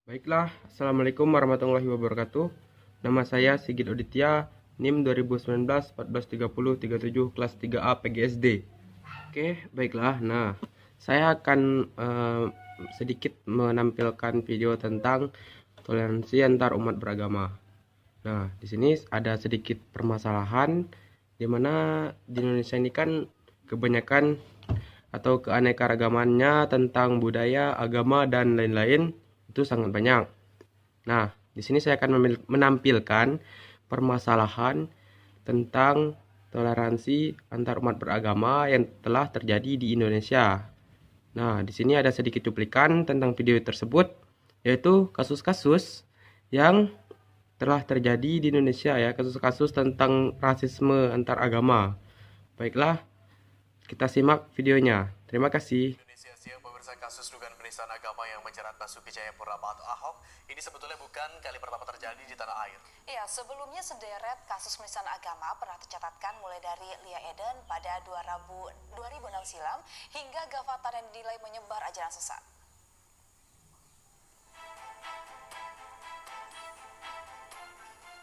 Baiklah, Assalamualaikum warahmatullahi wabarakatuh. Nama saya Sigit Oditya, NIM 2019 1430 37 kelas 3A PGSD. Oke, baiklah. Nah, saya akan sedikit menampilkan video tentang toleransi antar umat beragama. Nah, di sini ada sedikit permasalahan di mana di Indonesia ini kan kebanyakan atau keanekaragamannya tentang budaya, agama, dan lain-lain itu sangat banyak. Nah, di sini saya akan menampilkan permasalahan tentang toleransi antar umat beragama yang telah terjadi di Indonesia. Nah, di sini ada sedikit cuplikan tentang video tersebut, yaitu kasus-kasus yang telah terjadi di Indonesia ya, kasus-kasus tentang rasisme antar agama. Baiklah, kita simak videonya. Terima kasih. Indonesia siang pemirsa, kasus dugaan penistaan agama yang menjerat Basuki Cahayapurnama atau Ahok ini sebetulnya bukan kali pertama terjadi di tanah air. Ya, sebelumnya sederet kasus penistaan agama pernah tercatatkan mulai dari Lia Eden pada 2006 silam hingga Gavatar yang dinilai menyebar ajaran sesat.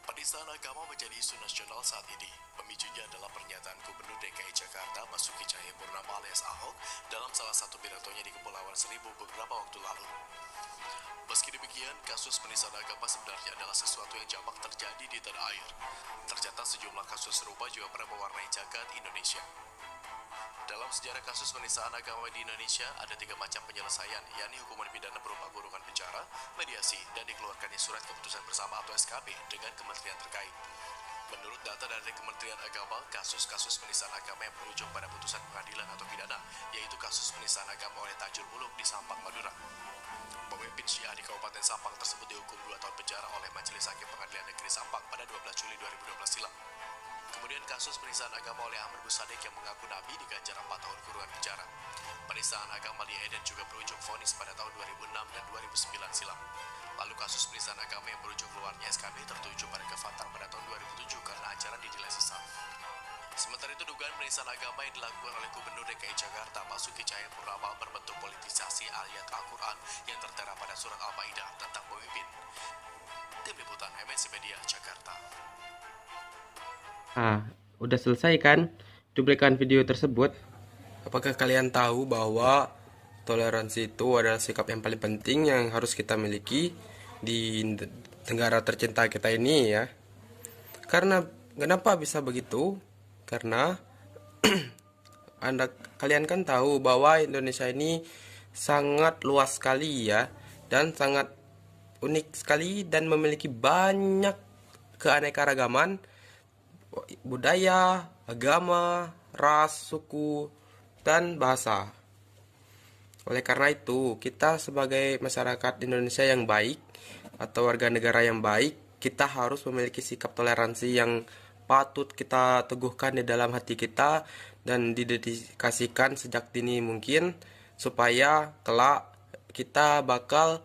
Penistaan agama menjadi isu nasional saat ini. Pemicunya adalah pernyataan Gubernur DKI Jakarta Basuki Cahayapurnama alias Ahok dalam salah satu pidatonya di Kepulauan Seribu beberapa waktu lalu. Meski demikian, kasus penistaan agama sebenarnya adalah sesuatu yang jamak terjadi di tanah air. Tercatat sejumlah kasus serupa juga pernah mewarnai jagat Indonesia. Dalam sejarah kasus penistaan agama di Indonesia, ada 3 macam penyelesaian, yakni hukuman pidana berupa kurungan penjara, mediasi, dan dikeluarkannya surat keputusan bersama atau SKB dengan kementerian terkait. Menurut data dari Kementerian Agama, kasus-kasus penistaan agama yang berujung pada putusan pengadilan atau pidana, yaitu kasus penistaan agama oleh Tajul Muluk di Sampang, Madura. Pemimpin Syiah di Kabupaten Sampang tersebut dihukum 2 tahun penjara oleh Majelis Hakim Pengadilan Negeri Sampang pada 12 Juli 2012 silam. Kemudian kasus penistaan agama oleh Ahmad Busadek yang mengaku Nabi diganjar 4 tahun kurungan penjara. Penistaan agama Lia Eden juga berujung vonis pada tahun 2006 dan 2009 silam. Lalu kasus penistaan agama yang berujung keluarnya SKB tertuju pada Gavatar pada tahun 2007 karena ajaran dinilai sesat. Sementara itu, dugaan penistaan agama yang dilakukan oleh Gubernur DKI Jakarta Basuki Cahayapurnama berbentuk politisasi ayat Al-Quran yang tertera pada surat Al-Maidah tentang pemimpin. Tim Liputan MNC Media, Jakarta. Nah, udah selesai kan cuplikan video tersebut? Apakah kalian tahu bahwa toleransi itu adalah sikap yang paling penting yang harus kita miliki di negara tercinta kita ini ya? Karena kenapa bisa begitu? Karena kalian kan tahu bahwa Indonesia ini sangat luas sekali ya, dan sangat unik sekali dan memiliki banyak keanekaragaman budaya, agama, ras, suku, dan bahasa. Oleh karena itu, kita sebagai masyarakat Indonesia yang baik atau warga negara yang baik, kita harus memiliki sikap toleransi yang patut kita teguhkan di dalam hati kita dan didedikasikan sejak dini mungkin, supaya kelak kita bakal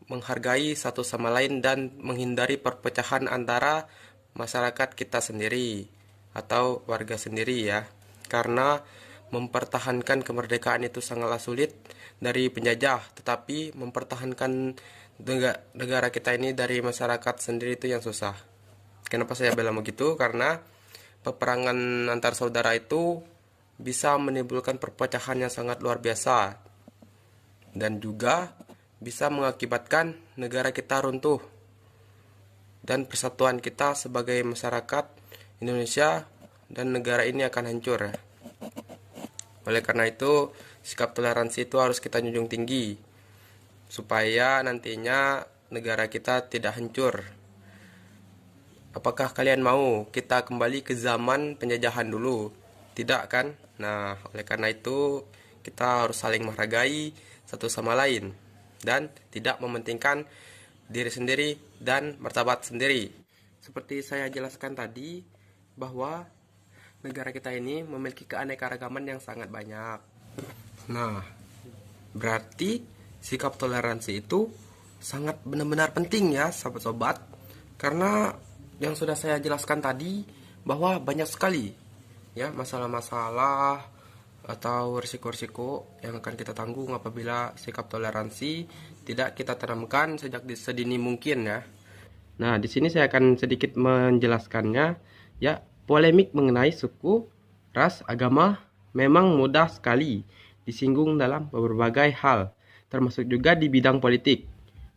menghargai satu sama lain dan menghindari perpecahan antara masyarakat kita sendiri atau warga sendiri ya. Karena mempertahankan kemerdekaan itu sangatlah sulit dari penjajah, tetapi mempertahankan negara kita ini dari masyarakat sendiri itu yang susah. Kenapa saya bilang begitu? Karena peperangan antar saudara itu bisa menimbulkan perpecahan yang sangat luar biasa dan juga bisa mengakibatkan negara kita runtuh dan persatuan kita sebagai masyarakat Indonesia dan negara ini akan hancur. Oleh karena itu, sikap toleransi itu harus kita junjung tinggi supaya nantinya negara kita tidak hancur. Apakah kalian mau kita kembali ke zaman penjajahan dulu? Tidak kan? Nah, oleh karena itu kita harus saling menghargai satu sama lain dan tidak mementingkan diri sendiri dan martabat sendiri. Seperti saya jelaskan tadi, bahwa negara kita ini memiliki keanekaragaman yang sangat banyak. Nah, berarti sikap toleransi itu sangat benar-benar penting ya, sobat-sobat. Karena yang sudah saya jelaskan tadi, bahwa banyak sekali ya masalah-masalah atau risiko-risiko yang akan kita tanggung apabila sikap toleransi tidak kita tanamkan sejak sedini mungkin ya. Nah, di sini saya akan sedikit menjelaskannya ya. Polemik mengenai suku, ras, agama memang mudah sekali disinggung dalam berbagai hal, termasuk juga di bidang politik.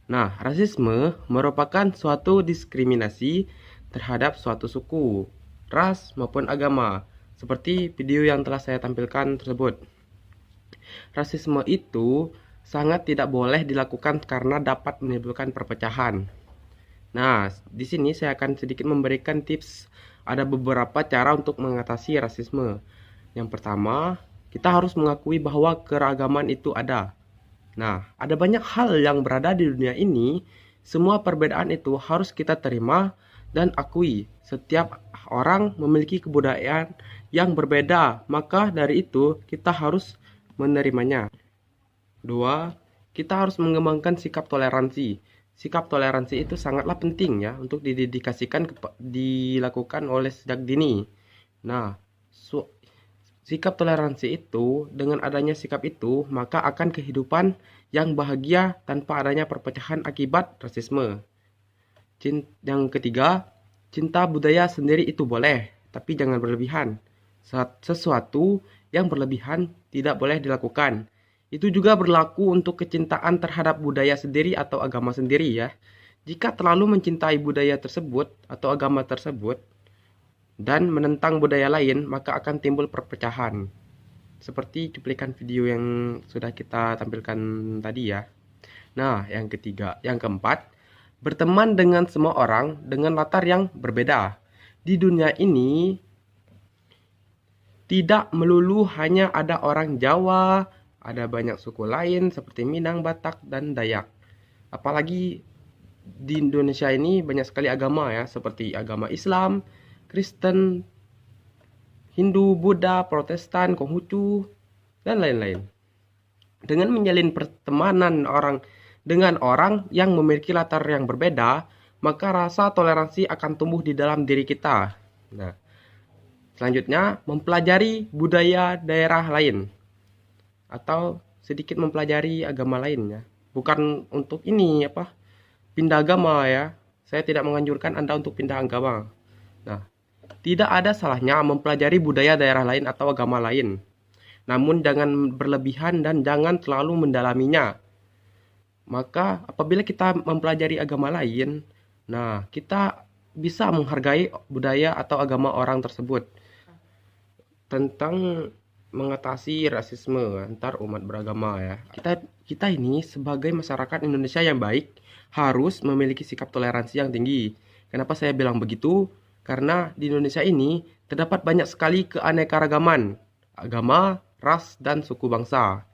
Nah, rasisme merupakan suatu diskriminasi terhadap suatu suku, ras maupun agama, seperti video yang telah saya tampilkan tersebut. Rasisme itu sangat tidak boleh dilakukan karena dapat menimbulkan perpecahan. Nah, di sini saya akan sedikit memberikan tips. Ada beberapa cara untuk mengatasi rasisme. Yang pertama, kita harus mengakui bahwa keragaman itu ada. Nah, ada banyak hal yang berada di dunia ini. Semua perbedaan itu harus kita terima dan akui. Setiap orang memiliki kebudayaan yang berbeda, maka dari itu kita harus menerimanya. Dua, kita harus mengembangkan sikap toleransi. Sikap toleransi itu sangatlah penting ya untuk dilakukan oleh sejak dini. Nah, sikap toleransi itu, dengan adanya sikap itu, maka akan kehidupan yang bahagia tanpa adanya perpecahan akibat rasisme. Yang ketiga, cinta budaya sendiri itu boleh, tapi jangan berlebihan. Sesuatu yang berlebihan tidak boleh dilakukan. Itu juga berlaku untuk kecintaan terhadap budaya sendiri atau agama sendiri ya. Jika terlalu mencintai budaya tersebut atau agama tersebut dan menentang budaya lain, maka akan timbul perpecahan. Seperti cuplikan video yang sudah kita tampilkan tadi ya. Nah, yang keempat, berteman dengan semua orang dengan latar yang berbeda. Di dunia ini tidak melulu hanya ada orang Jawa, ada banyak suku lain seperti Minang, Batak, dan Dayak. Apalagi di Indonesia ini banyak sekali agama ya, seperti agama Islam, Kristen, Hindu, Buddha, Protestan, Konghucu, dan lain-lain. Dengan menjalin pertemanan dengan orang yang memiliki latar yang berbeda, maka rasa toleransi akan tumbuh di dalam diri kita. Nah, selanjutnya, mempelajari budaya daerah lain atau sedikit mempelajari agama lain ya. Bukan untuk pindah agama ya. Saya tidak menganjurkan Anda untuk pindah agama. Nah, tidak ada salahnya mempelajari budaya daerah lain atau agama lain. Namun jangan berlebihan dan jangan terlalu mendalaminya. Maka apabila kita mempelajari agama lain, nah kita bisa menghargai budaya atau agama orang tersebut. Tentang mengatasi rasisme antar umat beragama ya. Kita ini sebagai masyarakat Indonesia yang baik harus memiliki sikap toleransi yang tinggi. Kenapa saya bilang begitu? Karena di Indonesia ini terdapat banyak sekali keanekaragaman agama, ras, dan suku bangsa.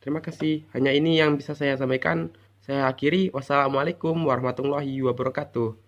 Terima kasih. Hanya ini yang bisa saya sampaikan. Saya akhiri. Wassalamualaikum warahmatullahi wabarakatuh.